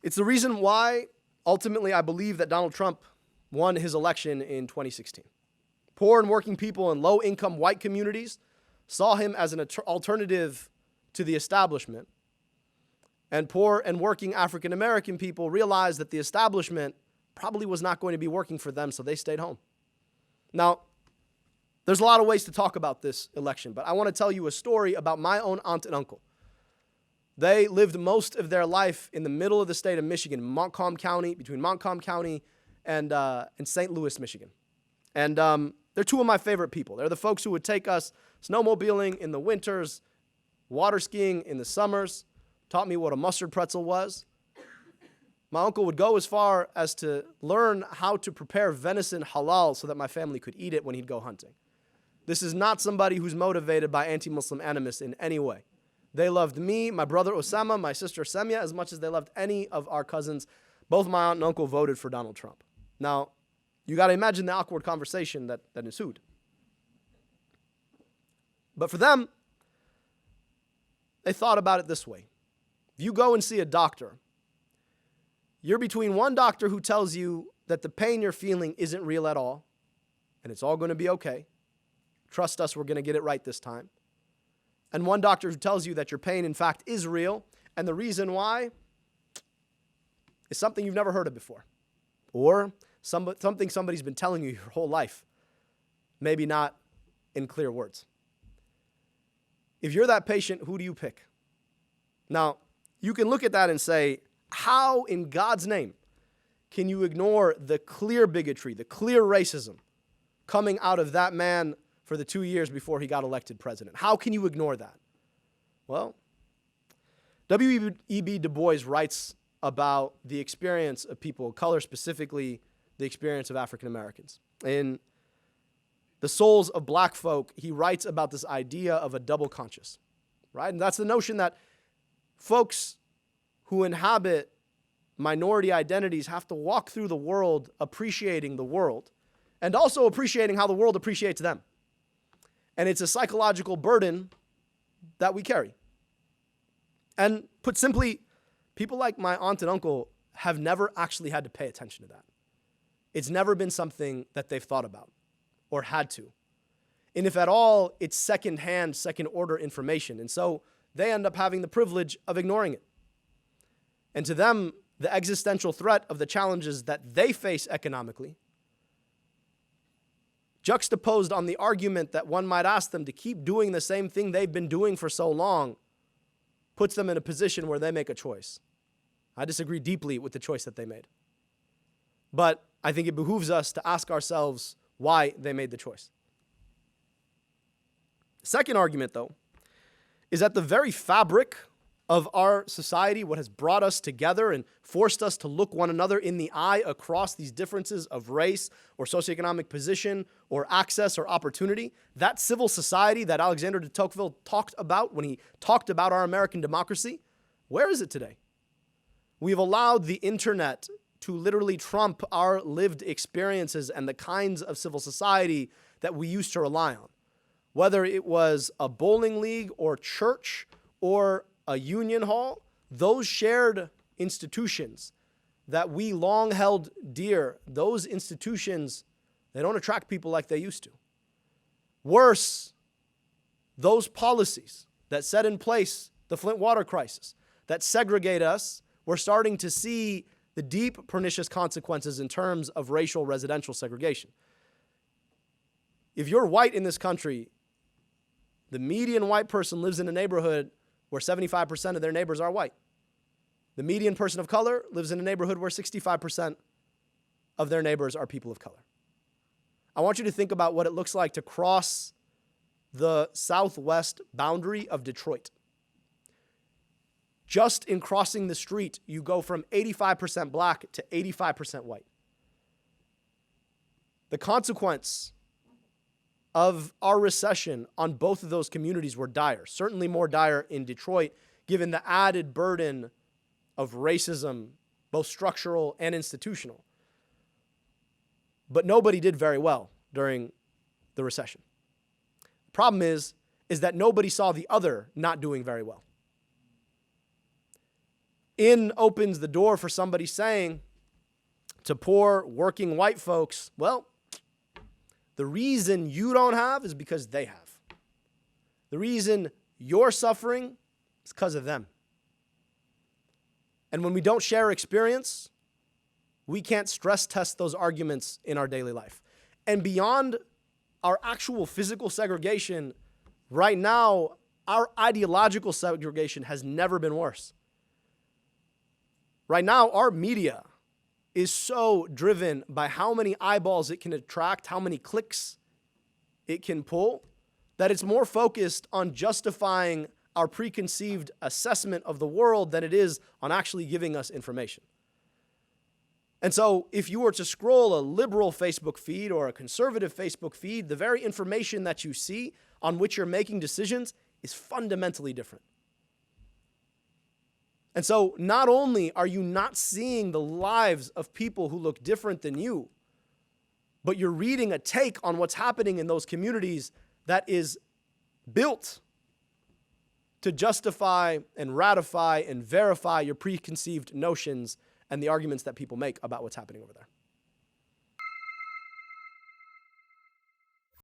It's the reason why, ultimately, I believe that Donald Trump won his election in 2016. Poor and working people in low-income white communities saw him as an alternative to the establishment. And poor and working African-American people realized that the establishment probably was not going to be working for them, so they stayed home. Now, there's a lot of ways to talk about this election, but I want to tell you a story about my own aunt and uncle. They lived most of their life in the middle of the state of Michigan, Montcalm County, between Montcalm County and St. Louis, Michigan. And they're two of my favorite people. They're the folks who would take us snowmobiling in the winters, water skiing in the summers, taught me what a mustard pretzel was. My uncle would go as far as to learn how to prepare venison halal so that my family could eat it when he'd go hunting. This is not somebody who's motivated by anti-Muslim animus in any way. They loved me, my brother Osama, my sister Semya, as much as they loved any of our cousins. Both my aunt and uncle voted for Donald Trump. Now, you got to imagine the awkward conversation that ensued. But for them, they thought about it this way. If you go and see a doctor, you're between one doctor who tells you that the pain you're feeling isn't real at all, and it's all going to be okay. Trust us, we're going to get it right this time. And one doctor who tells you that your pain, in fact, is real, and the reason why is something you've never heard of before, or something somebody's been telling you your whole life, maybe not in clear words. If you're that patient, who do you pick? Now, you can look at that and say, how in God's name can you ignore the clear bigotry, the clear racism coming out of that man for the 2 years before he got elected president? How can you ignore that? Well, W.E.B. Du Bois writes about the experience of people of color, specifically the experience of African Americans. In The Souls of Black Folk, he writes about this idea of a double conscious, right? And that's the notion that folks who inhabit minority identities have to walk through the world appreciating the world and also appreciating how the world appreciates them. And it's a psychological burden that we carry. And put simply, people like my aunt and uncle have never actually had to pay attention to that. It's never been something that they've thought about or had to. And if at all, it's second-hand, second-order information. And so they end up having the privilege of ignoring it. And to them, the existential threat of the challenges that they face economically, juxtaposed on the argument that one might ask them to keep doing the same thing they've been doing for so long, puts them in a position where they make a choice. I disagree deeply with the choice that they made. But I think it behooves us to ask ourselves why they made the choice. Second argument, though, is that the very fabric of our society, what has brought us together and forced us to look one another in the eye across these differences of race or socioeconomic position or access or opportunity, that civil society that Alexander de Tocqueville talked about when he talked about our American democracy, where is it today? We've allowed the internet to literally trump our lived experiences and the kinds of civil society that we used to rely on. Whether it was a bowling league or church or a union hall, those shared institutions that we long held dear, those institutions, they don't attract people like they used to. Worse, those policies that set in place the Flint water crisis, that segregate us, we're starting to see the deep pernicious consequences in terms of racial residential segregation. If you're white in this country, the median white person lives in a neighborhood where 75% of their neighbors are white. The median person of color lives in a neighborhood where 65% of their neighbors are people of color. I want you to think about what it looks like to cross the southwest boundary of Detroit. Just in crossing the street, you go from 85% black to 85% white. The consequence of our recession on both of those communities were dire, certainly more dire in Detroit, given the added burden of racism, both structural and institutional. But nobody did very well during the recession. The problem is that nobody saw the other not doing very well. in opens the door for somebody saying to poor working white folks, well, the reason you don't have is because they have. The reason you're suffering is because of them. And when we don't share experience, we can't stress test those arguments in our daily life. And beyond our actual physical segregation, right now, our ideological segregation has never been worse. Right now, our media is so driven by how many eyeballs it can attract, how many clicks it can pull, that it's more focused on justifying our preconceived assessment of the world than it is on actually giving us information. And so if you were to scroll a liberal Facebook feed or a conservative Facebook feed, the very information that you see on which you're making decisions is fundamentally different. And so not only are you not seeing the lives of people who look different than you, but you're reading a take on what's happening in those communities that is built to justify and ratify and verify your preconceived notions and the arguments that people make about what's happening over there.